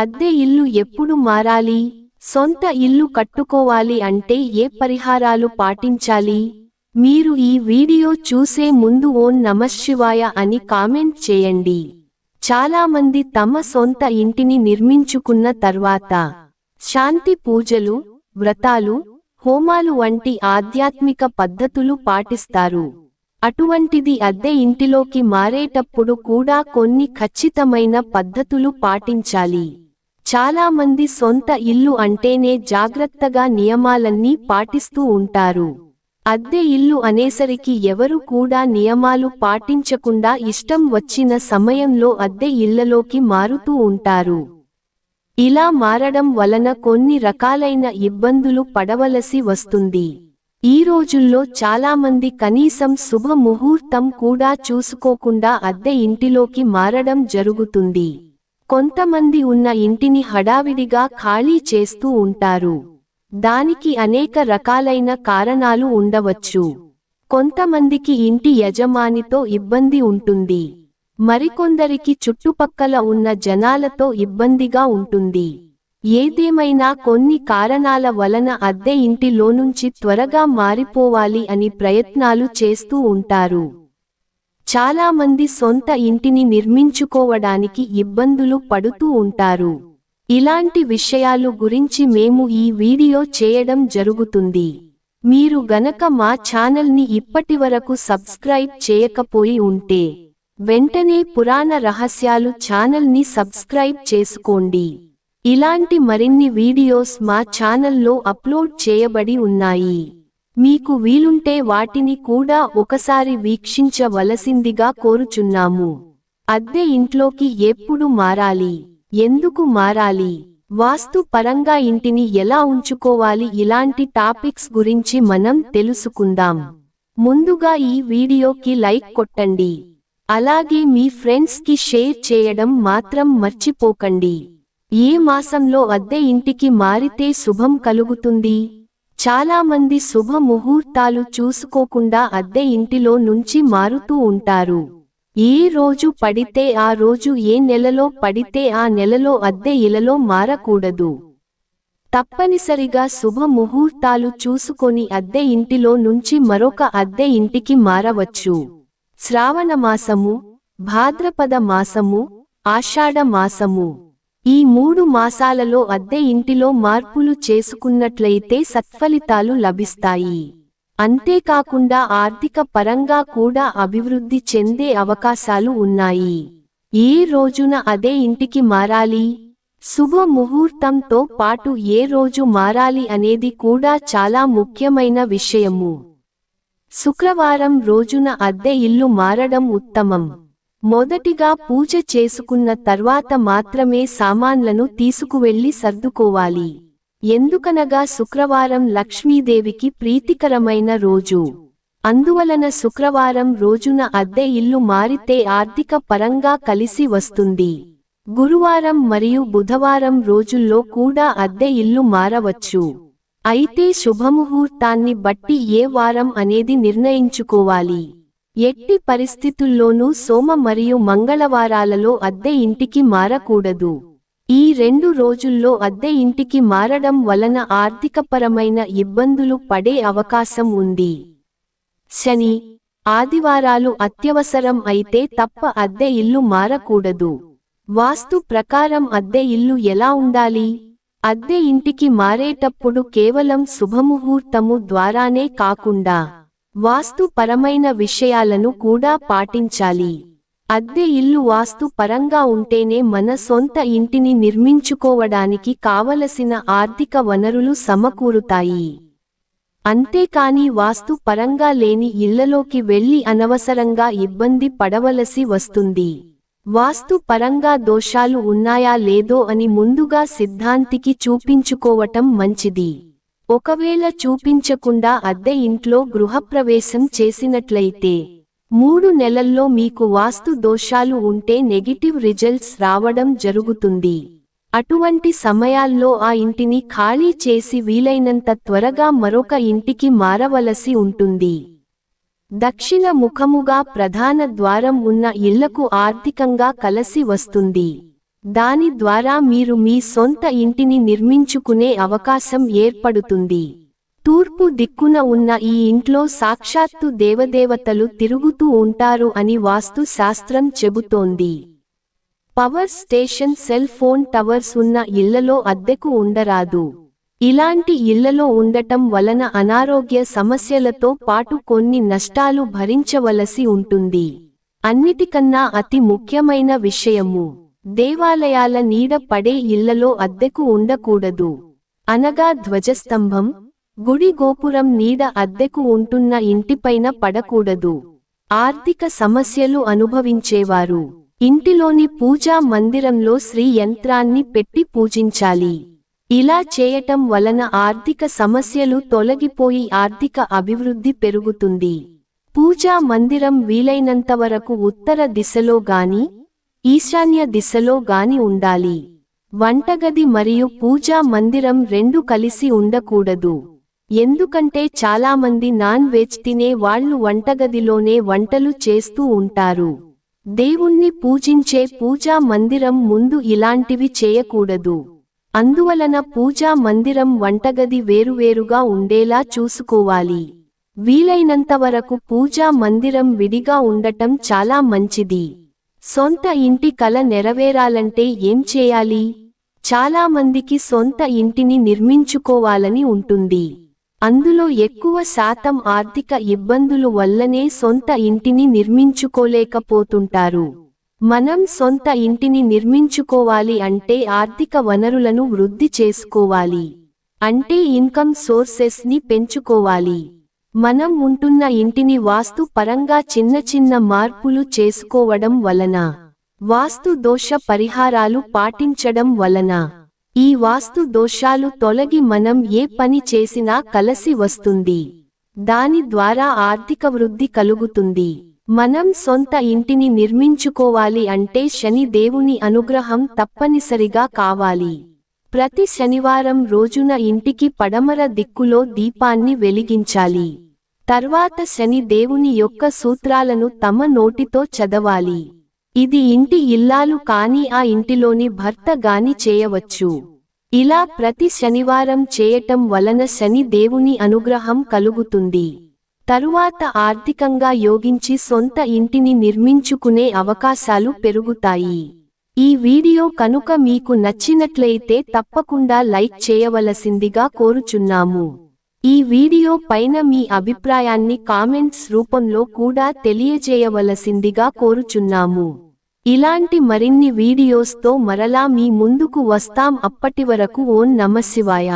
అద్దె ఇల్లు ఎప్పుడు మారాలి? సొంత ఇల్లు కట్టుకోవాలి అంటే ఏ పరిహారాలు పాటించాలి? మీరు ఈ వీడియో చూసే ముందు ఓం నమఃశివాయ అని కామెంట్ చేయండి. చాలామంది తమ సొంత ఇంటిని నిర్మించుకున్న తర్వాత శాంతి పూజలు, వ్రతాలు, హోమాలు వంటి ఆధ్యాత్మిక పద్ధతులు పాటిస్తారు. అటువంటిది అద్దె ఇంటిలోకి మారేటప్పుడు కూడా కొన్ని ఖచ్చితమైన పద్ధతులు పాటించాలి. చాలామంది సొంత ఇల్లు అంటేనే జాగ్రత్తగా నియమాలన్నీ పాటిస్తూ ఉంటారు. అద్దె ఇల్లు అనేసరికి ఎవరు కూడా నియమాలు పాటించకుండా ఇష్టం వచ్చిన సమయంలో అద్దె ఇళ్లలోకి మారుతూ ఉంటారు. ఇలా మారడం వలన కొన్ని రకాలైన ఇబ్బందులు పడవలసి వస్తుంది. ఈ రోజుల్లో చాలామంది కనీసం శుభ ముహూర్తం కూడా చూసుకోకుండా అద్దె ఇంటిలోకి మారడం జరుగుతుంది. కొంతమంది ఉన్న ఇంటిని హడావిడిగా ఖాళీ చేస్తూ ఉంటారు. దానికి అనేక రకాలైన కారణాలు ఉండవచ్చు. కొంతమందికి ఇంటి యజమానితో ఇబ్బంది ఉంటుంది. మరికొందరికి చుట్టుపక్కల ఉన్న జనాలతో ఇబ్బందిగా ఉంటుంది. ఏదేమైనా కొన్ని కారణాల వలన అద్దె ఇంటిలోనుంచి త్వరగా మారిపోవాలి అని ప్రయత్నాలు చేస్తూ ఉంటారు. చాలామంది సొంత ఇంటిని నిర్మించుకోవడానికి ఇబ్బందులు పడుతూ ఉంటారు. ఇలాంటి విషయాలు గురించి మేము ఈ వీడియో చేయడం జరుగుతుంది. మీరు గనక మా ఛానల్ని ఇప్పటివరకు సబ్స్క్రైబ్ చేయకపోయి ఉంటే వెంటనే పురాణ రహస్యాలు ఛానల్ని సబ్స్క్రైబ్ చేసుకోండి. ఇలాంటి మరిన్ని వీడియోస్ మా ఛానల్లో అప్లోడ్ చేయబడి ఉన్నాయి. మీకు వీలుంటే వాటిని కూడా ఒకసారి వీక్షించవలసిందిగా కోరుచున్నాము. అద్దె ఇంట్లోకి ఎప్పుడు మారాలి? ఎందుకు మారాలి? వాస్తు పరంగా ఇంటిని ఎలా ఉంచుకోవాలి? ఇలాంటి టాపిక్స్ గురించి మనం తెలుసుకుందాం. ముందుగా ఈ వీడియోకి లైక్ కొట్టండి. అలాగే మీ ఫ్రెండ్స్ కి షేర్ చేయడం మాత్రం మర్చిపోకండి. ఏ మాసంలో అద్దె ఇంటికి మారితే శుభం కలుగుతుంది? చాలామంది శుభ ముహూర్తాలు చూసుకోకుండా అద్దె ఇంటిలో నుంచి మారుతూ ఉంటారు. ఏ రోజు పడితే ఆ రోజు, ఏ నెలలో పడితే ఆ నెలలో అద్దె ఇళ్లలో మారకూడదు. తప్పనిసరిగా శుభ ముహూర్తాలు చూసుకొని అద్దె ఇంటిలో నుంచి మరొక అద్దె ఇంటికి మారవచ్చు. శ్రావణ మాసము, భాద్రపద మాసము, ఆషాఢ మాసము, ఈ 3 మాసాలలో అద్దె ఇంటిలో మార్పులు చేసుకున్నట్లయితే సత్ఫలితాలు లభిస్తాయి. అంతేకాకుండా ఆర్థిక పరంగా కూడా అభివృద్ధి చెందే అవకాశాలు ఉన్నాయి. ఏ రోజున అదే ఇంటికి మారాలి? శుభ ముహూర్తంతో పాటు ఏ రోజు మారాలి అనేది కూడా చాలా ముఖ్యమైన విషయము. శుక్రవారం రోజున అద్దె ఇల్లు మారడం ఉత్తమం. మొదటిగా పూజ చేసుకున్న తర్వాత మాత్రమే సామాన్లను తీసుకువెళ్లి సర్దుకోవాలి. ఎందుకనగా శుక్రవారం లక్ష్మీదేవికి ప్రీతికరమైన రోజు. అందువలన శుక్రవారం రోజున అద్దె ఇల్లు మారితే ఆర్థిక పరంగా కలిసి వస్తుంది. గురువారం మరియు బుధవారం రోజుల్లో కూడా అద్దె ఇల్లు మారవచ్చు. అయితే శుభముహూర్తాన్ని బట్టి ఏ వారం అనేది నిర్ణయించుకోవాలి. ఎట్టి పరిస్థితుల్లోనూ సోమ మరియు మంగళవారాలలో అద్దె ఇంటికి మారకూడదు. ఈ 2 రోజుల్లో అద్దె ఇంటికి మారడం వలన ఆర్థికపరమైన ఇబ్బందులు పడే అవకాశం ఉంది. శని, ఆదివారాలు అత్యవసరం అయితే తప్ప అద్దె ఇల్లు మారకూడదు. వాస్తు ప్రకారం అద్దె ఇల్లు ఎలా ఉండాలి? అద్దె ఇంటికి మారేటప్పుడు కేవలం శుభముహూర్తము ద్వారానే కాకుండా వాస్తు పరమైన విషయాలను కూడా పాటించాలి. అద్దె ఇల్లు వాస్తు పరంగా ఉంటేనే మన సొంత ఇంటిని నిర్మించుకోవడానికి కావలసిన ఆర్థిక వనరులు సమకూరుతాయి. అంతేకాని వాస్తు పరంగా లేని ఇళ్లలోకి వెళ్లి అనవసరంగా ఇబ్బంది పడవలసి వస్తుంది. వాస్తు పరంగా దోషాలు ఉన్నాయా లేదో అని ముందుగా సిద్ధాంతికి చూపించుకోవటం మంచిది. ఒకవేళ చూపించకుండా అద్దె ఇంట్లో గృహప్రవేశం చేసినట్లయితే 3 నెలల్లో మీకు వాస్తు దోషాలు ఉంటే నెగిటివ్ రిజల్ట్స్ రావడం జరుగుతుంది. అటువంటి సమయాల్లో ఆ ఇంటిని ఖాళీ చేసి వీలైనంత త్వరగా మరొక ఇంటికి మారవలసి ఉంటుంది. దక్షిణ ముఖముగా ప్రధాన ద్వారం ఉన్న ఇళ్లకు ఆర్థికంగా కలసి వస్తుంది. దాని ద్వారా మీరు మీ సొంత ఇంటిని నిర్మించుకునే అవకాశం ఏర్పడుతుంది. తూర్పు దిక్కున ఉన్న ఈ ఇంట్లో సాక్షాత్తు దేవదేవతలు తిరుగుతూ ఉంటారు అని వాస్తు శాస్త్రం చెబుతోంది. Power station, cell phone towers ఉన్న ఇళ్లలో అద్దెకు ఉండరాదు. ఇలాంటి ఇళ్లలో ఉండటం వలన అనారోగ్య సమస్యలతో పాటు కొన్ని నష్టాలు భరించవలసి ఉంటుంది. అన్నిటికన్నా అతి ముఖ్యమైన విషయము, దేవాలయాల నీడ పడే ఇళ్లలో అద్దెకు ఉండకూడదు. అనగా ధ్వజస్తంభం, గుడి గోపురం నీడ అద్దెకు ఉంటున్న ఇంటిపైన పడకూడదు. ఆర్థిక సమస్యలు అనుభవించేవారు ఇంటిలోని పూజా మందిరంలో శ్రీ యంత్రాన్ని పెట్టి పూజించాలి. ఇలా చేయటం వలన ఆర్థిక సమస్యలు తొలగిపోయి ఆర్థిక అభివృద్ధి పెరుగుతుంది. పూజా మందిరం వీలైనంతవరకు ఉత్తర దిశలో గాని, ఈశాన్య దిశలో గాని ఉండాలి. వంటగది మరియు పూజా మందిరం రెండు కలిసి ఉండకూడదు. ఎందుకంటే చాలామంది నాన్ వెజ్ తినే వాళ్ళు వంటగదిలోనే వంటలు చేస్తూ ఉంటారు. దేవుణ్ణి పూజించే పూజా మందిరం ముందు ఇలాంటివి చేయకూడదు. అందువలన పూజా మందిరం వంటగది వేరువేరుగా ఉండేలా చూసుకోవాలి. వీలైనంతవరకు పూజా మందిరం విడిగా ఉండటం చాలా మంచిది. సొంత ఇంటి కల నెరవేరాలంటే ఏం చేయాలి? చాలామందికి సొంత ఇంటిని నిర్మించుకోవాలని ఉంటుంది. అందులో ఎక్కువ శాతం ఆర్థిక ఇబ్బందులు వల్లనే సొంత ఇంటిని నిర్మించుకోలేకపోతుంటారు. మనం సొంత ఇంటిని నిర్మించుకోవాలి అంటే ఆర్థిక వనరులను వృద్ధి చేసుకోవాలి. అంటే ఇన్కమ్ సోర్సెస్ ని పెంచుకోవాలి. మనం ఉంటున్న ఇంటిని వాస్తు పరంగా చిన్న చిన్న మార్పులు చేసుకోవడం వలన, వాస్తు దోష పరిహారాలు పాటించడం వలన ఈ వాస్తు దోషాలు తొలగి మనం ఏ పని చేసినా కలిసి వస్తుంది. దాని ద్వారా ఆర్థిక వృద్ధి కలుగుతుంది. మనం సొంత ఇంటిని నిర్మించుకోవాలి అంటే శని దేవుని అనుగ్రహం తప్పనిసరిగా కావాలి. ప్రతి శనివారం రోజున ఇంటికి పడమర దిక్కులో దీపాన్ని వెలిగించాలి. తర్వాత శని దేవుని యొక్క సూత్రాలను తమ నోటితో చదవాలి. ఇది ఇంటి ఇల్లాలు కాని ఆ ఇంటిలోని భర్త గాని చేయవచ్చు. ఇలా ప్రతి శనివారం చేయటం వలన శని దేవుని అనుగ్రహం కలుగుతుంది. తరువాత ఆర్థికంగా యోగించి సొంత ఇంటిని నిర్మించుకునే అవకాశాలు పెరుగుతాయి. ఈ వీడియో కనుక మీకు నచ్చినట్లయితే తప్పకుండా లైక్ చేయవలసిందిగా కోరుచున్నాము. ఈ వీడియో పైన మీ అభిప్రాయాన్ని కామెంట్స్ రూపంలో కూడా తెలియజేయవలసిందిగా కోరుచున్నాము. ఇలాంటి మరిన్ని వీడియోస్తో మరలా మీ ముందుకు వస్తాం. అప్పటివరకు ఓం నమఃశివాయ.